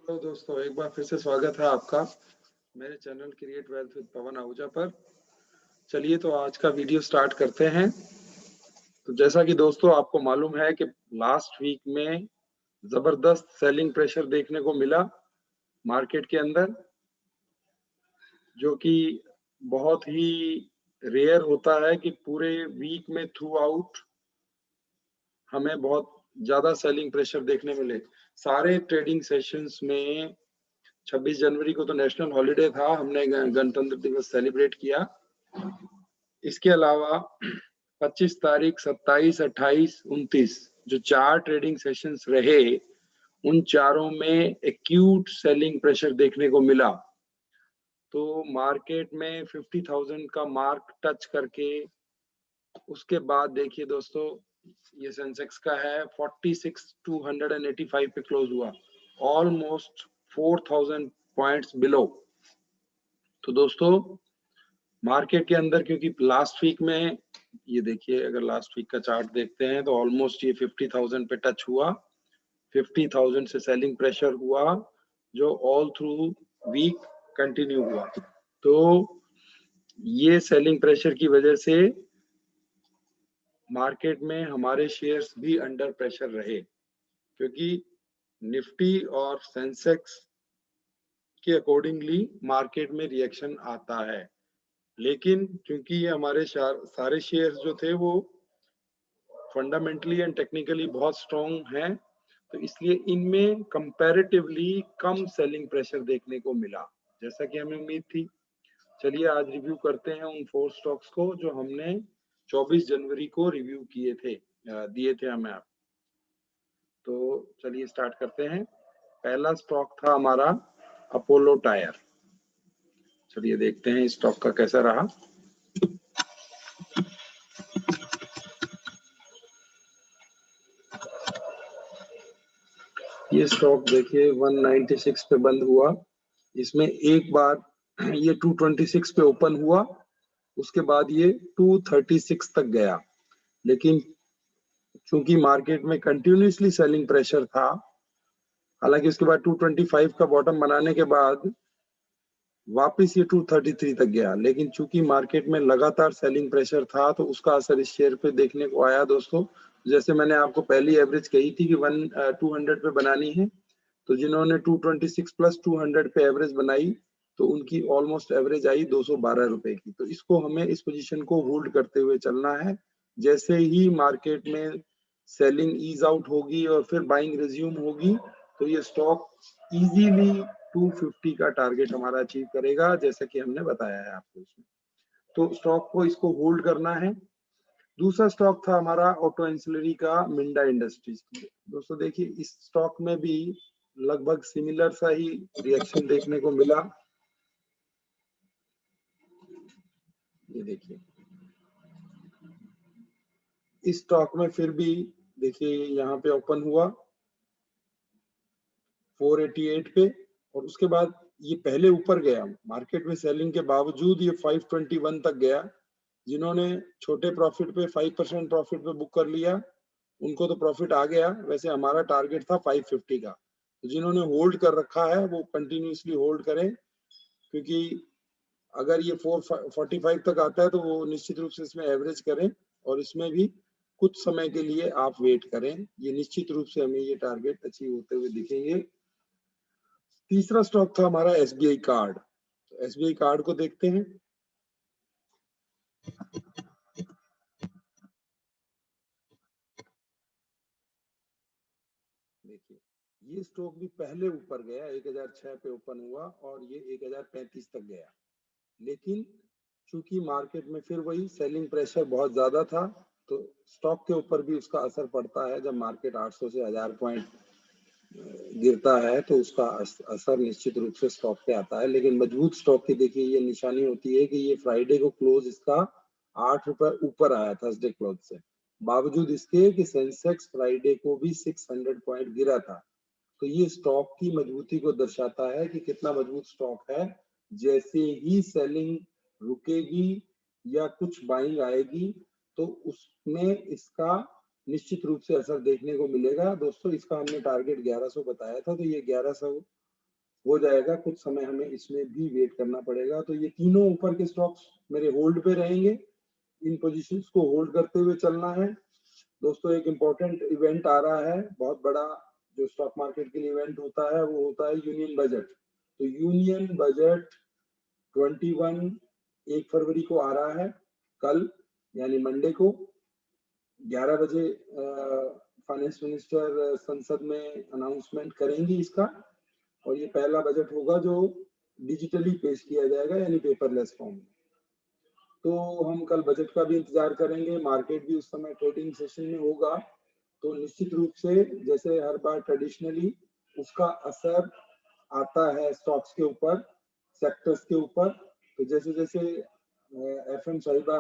Hello दोस्तों, एक बार फिर से स्वागत है आपका मेरे चैनल क्रिएट वेल्थ विद पवन आहूजा पर। चलिए तो आज का वीडियो स्टार्ट करते हैं। तो जैसा कि दोस्तों आपको मालूम है कि लास्ट वीक में जबरदस्त सेलिंग प्रेशर देखने को मिला मार्केट के अंदर, जो कि बहुत ही रेयर होता है कि पूरे वीक में थ्रू आउट हमें बहुत ज्यादा सेलिंग प्रेशर देखने मिले। सारे ट्रेडिंग सेशंस में 26 जनवरी को तो नेशनल हॉलिडे था, हमने गणतंत्र दिवस सेलिब्रेट किया। इसके अलावा 25 तारीख, 27, 28, 29 जो 4 ट्रेडिंग सेशंस रहे, उन चारों में एक्यूट सेलिंग प्रेशर देखने को मिला। तो मार्केट में 50,000 का मार्क टच करके उसके बाद देखिए दोस्तों, ये सेंसेक्स का है 46,285 पे क्लोज हुआ, ऑलमोस्ट 4,000 पॉइंट्स बिलो। तो दोस्तों मार्केट के अंदर, क्योंकि लास्ट वीक में ये देखिए, अगर लास्ट वीक का चार्ट देखते हैं तो ऑलमोस्ट ये 50,000 पे टच हुआ, 50,000 से सेलिंग प्रेशर हुआ जो ऑल थ्रू वीक कंटिन्यू हुआ। तो ये सेलिंग प्रेशर की वजह से मार्केट में हमारे शेयर्स भी अंडर प्रेशर रहे, क्योंकि निफ्टी और सेंसेक्स के अकॉर्डिंगली मार्केट में रिएक्शन आता है। लेकिन क्योंकि ये हमारे सारे शेयर्स जो थे वो फंडामेंटली एंड टेक्निकली बहुत स्ट्रॉन्ग हैं, तो इसलिए इनमें कंपैरेटिवली कम सेलिंग प्रेशर देखने को मिला, जैसा कि हमें उम्मीद थी। चलिए आज रिव्यू करते हैं उन 4 स्टॉक्स को जो हमने 24 जनवरी को रिव्यू किए थे, दिए थे हमें आप। तो चलिए स्टार्ट करते हैं। पहला स्टॉक था हमारा अपोलो टायर। चलिए देखते हैं इस स्टॉक का कैसा रहा। ये स्टॉक देखिए 196 पे बंद हुआ। इसमें एक बार ये 226 पे ओपन हुआ, उसके बाद ये 236 तक गया। लेकिन चूंकि मार्केट में कंटिन्यूसली सेलिंग प्रेशर था, हालांकि उसके बाद 225 का बॉटम बनाने के बाद वापस ये 233 तक गया, लेकिन चूंकि मार्केट में लगातार सेलिंग प्रेशर था तो उसका असर इस शेयर पे देखने को आया दोस्तों। जैसे मैंने आपको पहली एवरेज कही थी कि 200 पे बनानी है, तो जिन्होंने 226 प्लस 200 पे एवरेज बनाई तो उनकी ऑलमोस्ट एवरेज आई 212 रुपए की। तो इसको हमें, इस पोजीशन को होल्ड करते हुए चलना है। जैसे ही मार्केट में सेलिंग ईज आउट होगी और फिर बाइंग रिज्यूम होगी तो ये स्टॉक इजीली 250 का टारगेट हमारा अचीव करेगा, जैसा कि हमने बताया है आपको इसमें। तो स्टॉक को, इसको होल्ड करना है। दूसरा स्टॉक था हमारा ऑटो एंसिलरी का मिंडा इंडस्ट्रीज। दोस्तों देखिए इस स्टॉक में भी लगभग सिमिलर सा ही रिएक्शन देखने को मिला। ये देखिए इस स्टॉक में फिर भी देखिए यहाँ पे ओपन हुआ 488 पे, और उसके बाद ये पहले ऊपर गया। मार्केट में सेलिंग के बावजूद ये 521 तक गया। जिन्होंने छोटे प्रॉफिट पे 5% प्रॉफिट पे बुक कर लिया उनको तो प्रॉफिट आ गया। वैसे हमारा टारगेट था 550 का। तो जिन्होंने होल्ड कर रखा है वो कंटिन्यूसली होल्ड करें, क्योंकि अगर ये 445 तक आता है तो वो निश्चित रूप से इसमें एवरेज करें, और इसमें भी कुछ समय के लिए आप वेट करें। ये निश्चित रूप से हमें ये टारगेट अचीव होते हुए दिखेंगे। तीसरा स्टॉक था हमारा एसबीआई कार्ड। तो एसबीआई कार्ड को देखते हैं। देखिए ये स्टॉक भी पहले ऊपर गया, 1006 पे ओपन हुआ और ये 1035 तक गया। लेकिन चूंकि मार्केट में फिर वही सेलिंग प्रेशर बहुत ज्यादा था, तो स्टॉक के ऊपर भी उसका असर पड़ता है। जब मार्केट 800 से 1000 पॉइंट गिरता है तो उसका असर निश्चित रूप से स्टॉक पे आता है। लेकिन मजबूत स्टॉक की देखिए ये निशानी होती है कि ये फ्राइडे को क्लोज इसका 8 रुपए ऊपर आया थर्सडे क्लोज से, बावजूद इसके कि सेंसेक्स फ्राइडे को भी 600 पॉइंट गिरा था। तो ये स्टॉक की मजबूती को दर्शाता है कि कितना मजबूत स्टॉक है। जैसे ही सेलिंग रुकेगी या कुछ बाइंग आएगी तो उसमें इसका निश्चित रूप से असर देखने को मिलेगा। दोस्तों इसका हमने टारगेट 1100 बताया था, तो ये 1100 हो जाएगा, कुछ समय हमें इसमें भी वेट करना पड़ेगा। तो ये तीनों ऊपर के स्टॉक्स मेरे होल्ड पे रहेंगे, इन पोजीशंस को होल्ड करते हुए चलना है। दोस्तों एक इम्पोर्टेंट इवेंट आ रहा है, बहुत बड़ा जो स्टॉक मार्केट के लिए इवेंट होता है वो होता है यूनियन बजट। तो यूनियन बजट 1 फरवरी को आ रहा है, कल यानी मंडे को 11 बजे फाइनेंस मिनिस्टर संसद में अनाउंसमेंट करेंगी इसका, और ये पहला बजट होगा जो डिजिटली पेश किया जाएगा यानी पेपरलेस फॉर्म में। तो हम कल बजट का भी इंतजार करेंगे, मार्केट भी उस समय ट्रेडिंग सेशन में होगा। तो निश्चित रूप से जैसे हर बार ट्रेडिशनली उसका असर आता है स्टॉक्स के ऊपर, सेक्टर्स के ऊपर। तो जैसे जैसे एफएम साहिबा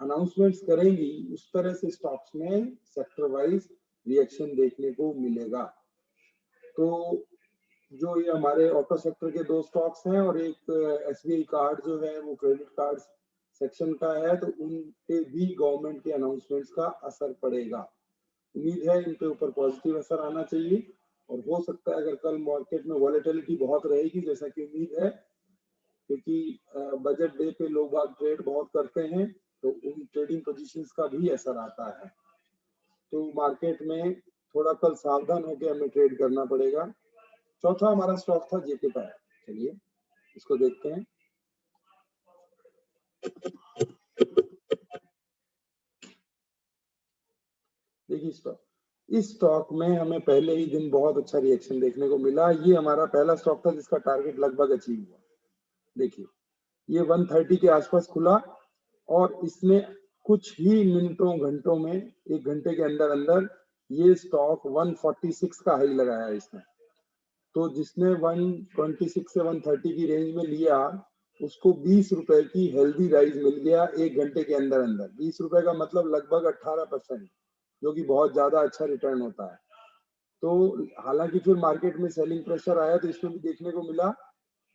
अनाउंसमेंट्स करेंगी उस तरह से स्टॉक्स में सेक्टर वाइज रिएक्शन देखने को मिलेगा। तो जो ये हमारे ऑटो सेक्टर के 2 स्टॉक्स हैं और एक एसबीआई कार्ड जो है वो क्रेडिट कार्ड सेक्शन का है, तो उन पे भी गवर्नमेंट के अनाउंसमेंट्स का असर पड़ेगा। उम्मीद है इनके ऊपर पॉजिटिव असर आना चाहिए, और हो सकता है अगर कल मार्केट में वॉलेटिलिटी बहुत रहेगी जैसा कि उम्मीद है, क्योंकि बजट डे पे लोग बाग ट्रेड बहुत करते हैं, तो उन ट्रेडिंग पोजीशंस का भी असर आता है। तो मार्केट में थोड़ा कल सावधान होकर हमें ट्रेड करना पड़ेगा। चौथा हमारा स्टॉक था जेके टायर, चलिए इसको देखते हैं। देखिए स्टॉक, इस स्टॉक में हमें पहले ही दिन बहुत अच्छा रिएक्शन देखने को मिला। ये हमारा पहला स्टॉक था जिसका टारगेट लगभग अचीव हुआ। देखिए ये 130 के आसपास खुला और इसने कुछ ही मिनटों घंटों में, 1 घंटे के अंदर अंदर ये स्टॉक 146 का हाई लगाया इसने। तो जिसने 126 से 130 की रेंज में लिया उसको 20 रुपए की हेल्दी राइज मिल गया 1 घंटे के अंदर अंदर। 20 रुपए का मतलब लगभग 18%, जो कि बहुत ज्यादा अच्छा रिटर्न होता है। तो हालांकि फिर मार्केट में सेलिंग प्रेशर आया तो इसमें भी देखने को मिला,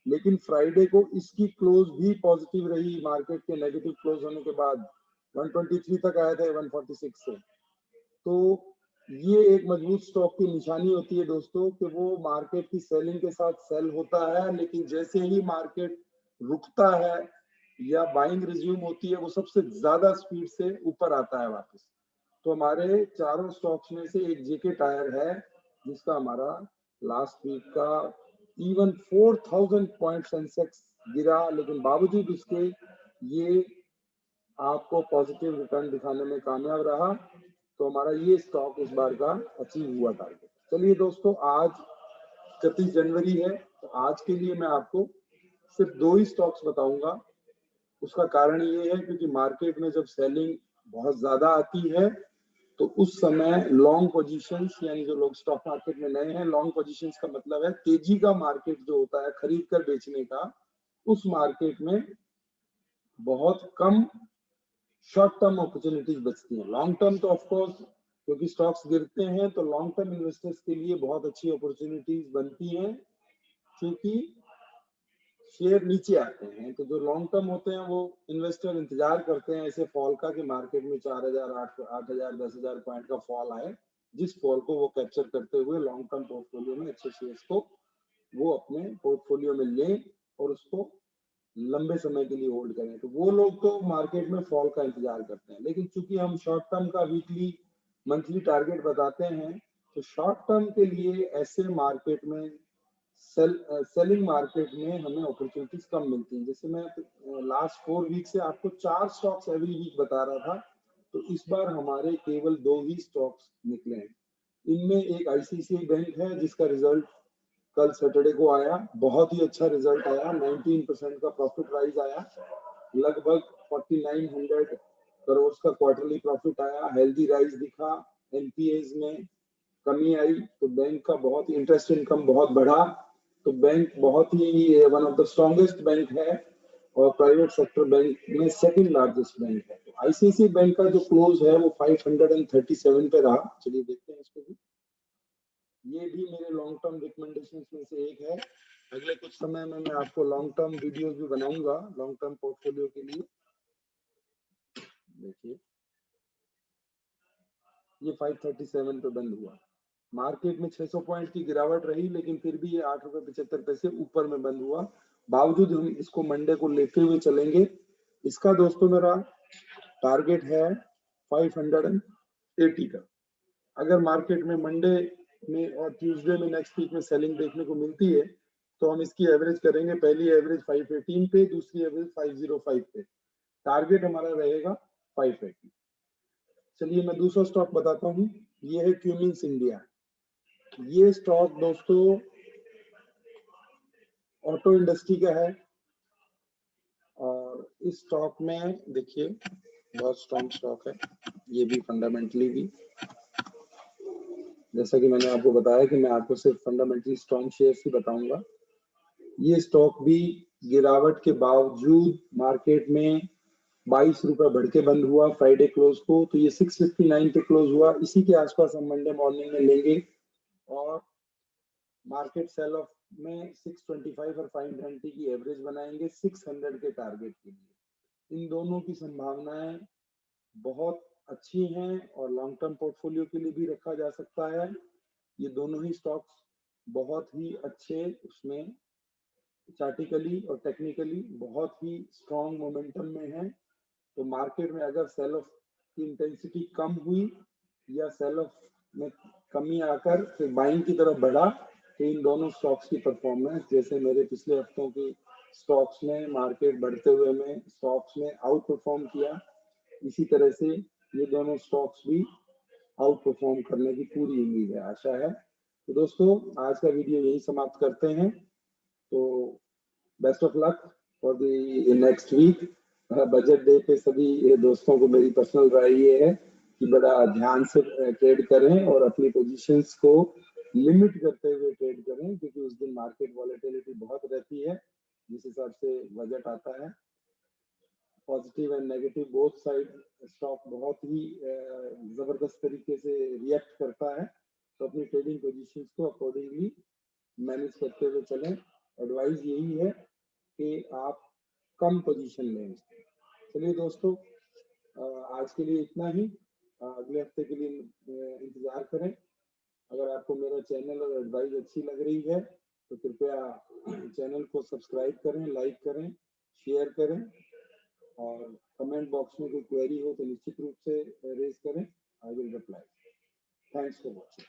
लेकिन फ्राइडे को इसकी क्लोज भी पॉजिटिव रही। मार्केट के नेगेटिव क्लोज होने के बाद 123 तक आया था 146 से। तो ये एक मजबूत स्टॉक की निशानी होती है दोस्तों कि वो मार्केट की सेलिंग के साथ सेल होता है, लेकिन जैसे ही मार्केट रुकता है या बाइंग रिज्यूम होती है वो सबसे ज्यादा स्पीड से ऊपर आता है वापस। तो हमारे चारों स्टॉक्स में से एक जेके टायर है जिसका हमारा लास्ट वीक का इवन 4000 पॉइंट सेंसेक्स गिरा, लेकिन बावजूद उसके ये आपको पॉजिटिव रिटर्न दिखाने में कामयाब रहा। तो हमारा ये स्टॉक इस बार का अचीव हुआ टारगेट। चलिए दोस्तों, आज 31 जनवरी है, तो आज के लिए मैं आपको सिर्फ 2 ही स्टॉक्स बताऊंगा। उसका कारण ये है क्योंकि मार्केट में जब सेलिंग बहुत ज्यादा आती है तो उस समय लॉन्ग पोजीशंस, यानी जो लोग स्टॉक मार्केट में नए हैं, लॉन्ग पोजीशंस का मतलब है तेजी का मार्केट जो होता है खरीद कर बेचने का, उस मार्केट में बहुत कम शॉर्ट टर्म अपॉर्चुनिटीज बचती हैं। लॉन्ग टर्म तो ऑफ कोर्स क्योंकि स्टॉक्स गिरते हैं तो लॉन्ग टर्म इन्वेस्टर्स के लिए बहुत अच्छी अपॉर्चुनिटीज बनती हैं, क्योंकि शेयर नीचे आते हैं। तो जो लॉन्ग टर्म होते हैं वो इन्वेस्टर इंतजार करते हैं ऐसे फॉल का कि मार्केट में 4000, 8000, 10000 पॉइंट का फॉल आए, जिस फॉल को वो कैप्चर करते हुए लॉन्ग टर्म पोर्टफोलियो में अच्छे शेयर्स को वो अपने पोर्टफोलियो में लें और उसको लंबे समय के लिए होल्ड करें। तो वो लोग तो मार्केट में फॉल का इंतजार करते हैं, लेकिन चूंकि हम शॉर्ट टर्म का वीकली मंथली टारगेट बताते हैं, तो शॉर्ट टर्म के लिए ऐसे मार्केट में सेलिंग मार्केट में हमें अपॉर्चुनिटीज कम मिलती हैं। जैसे मैं लास्ट 4 वीक से आपको 4 स्टॉक्स एवरी वीक बता रहा था, तो इस बार हमारे केवल 2 ही स्टॉक्स निकले हैं। इनमें एक आईसीआईसीआई बैंक है जिसका रिजल्ट कल सैटरडे को आया, बहुत ही अच्छा रिजल्ट आया, 19% का प्रॉफिट राइज आया, लगभग 4900 करोड़ का क्वार्टरली प्रॉफिट आया, हेल्दी राइज दिखा, एनपीएज में कमी आई, तो बैंक का बहुत ही इंटरेस्ट इनकम बहुत बढ़ा। तो बैंक बहुत ही one of the strongest bank है और प्राइवेट सेक्टर बैंक में सेकंड लार्जेस्ट बैंक है। तो आईसीआईसीआई बैंक का जो क्लोज है वो 537 पे रहा। चलिए देखते हैं इसको भी। ये भी मेरे लॉन्ग टर्म रिकमेंडेशंस में से एक है। अगले कुछ समय में मैं आपको लॉन्ग टर्म वीडियोस भी बनाऊंगा लॉन्ग टर्म पोर्टफोलियो के लिए। देखिए ये 537 पे बंद हुआ। मार्केट में 600 पॉइंट की गिरावट रही, लेकिन फिर भी ये 8.75 रुपए ऊपर में बंद हुआ। बावजूद हम इसको मंडे को लेते हुए चलेंगे। इसका दोस्तों मेरा टारगेट है 580 का। अगर मार्केट में मंडे में और ट्यूसडे में नेक्स्ट वीक में सेलिंग देखने को मिलती है तो हम इसकी एवरेज करेंगे। पहली एवरेज 518 पे, दूसरी एवरेज 505 पे। टारगेट हमारा रहेगा 580। चलिए मैं दूसरा स्टॉक बताता हूँ। ये है क्यूमिंस इंडिया। ये स्टॉक दोस्तों ऑटो इंडस्ट्री का है और इस स्टॉक में देखिए बहुत स्ट्रॉन्ग स्टॉक है। ये भी फंडामेंटली भी, जैसा कि मैंने आपको बताया कि मैं आपको सिर्फ फंडामेंटली स्ट्रॉन्ग शेयर्स ही बताऊंगा। ये स्टॉक भी गिरावट के बावजूद मार्केट में 22 रुपए बढ़ के बंद हुआ फ्राइडे क्लोज को। तो ये 659 पे क्लोज हुआ। इसी के आसपास हम मंडे मॉर्निंग में लेंगे और मार्केट सेल ऑफ में 625 और 520 की एवरेज बनाएंगे 600 के टारगेट के लिए। इन दोनों की संभावनाएं बहुत अच्छी हैं और लॉन्ग टर्म पोर्टफोलियो के लिए भी रखा जा सकता है। ये दोनों ही स्टॉक्स बहुत ही अच्छे, उसमें चार्टिकली और टेक्निकली बहुत ही स्ट्रॉन्ग मोमेंटम में है। तो मार्केट में अगर सेल ऑफ की इंटेंसिटी कम हुई या सेल ऑफ में कमी आकर फिर बाइंग की तरफ बढ़ा तो इन दोनों स्टॉक्स की परफॉर्मेंस, जैसे मेरे पिछले हफ्तों की स्टॉक्स में मार्केट बढ़ते हुए में स्टॉक्स में आउट परफॉर्म किया, इसी तरह से ये दोनों स्टॉक्स भी आउट परफॉर्म करने की पूरी उम्मीद है, आशा है। तो दोस्तों आज का वीडियो यही समाप्त करते हैं। तो best of luck for the next week. Budget day पे सभी दोस्तों को मेरी पर्सनल राय ये है कि बड़ा ध्यान से ट्रेड करें और अपनी पोजीशंस को लिमिट करते हुए ट्रेड करें, क्योंकि उस दिन मार्केट वॉलेटिलिटी बहुत रहती है जिस हिसाब से बजट आता है। Positive and negative both side stock बहुत ही जबरदस्त तरीके से रिएक्ट करता है। तो अपनी ट्रेडिंग पोजीशंस को अकॉर्डिंगली मैनेज करते हुए चलें। एडवाइस यही है कि आप कम पोजीशन लें। चलिए दोस्तों आज के लिए इतना ही। अगले हफ्ते के लिए इंतजार करें। अगर आपको मेरा चैनल और एडवाइस अच्छी लग रही है तो कृपया चैनल को सब्सक्राइब करें, लाइक करें, शेयर करें और कमेंट बॉक्स में कोई क्वेरी हो तो निश्चित रूप से रेज करें। I will reply. Thanks for watching.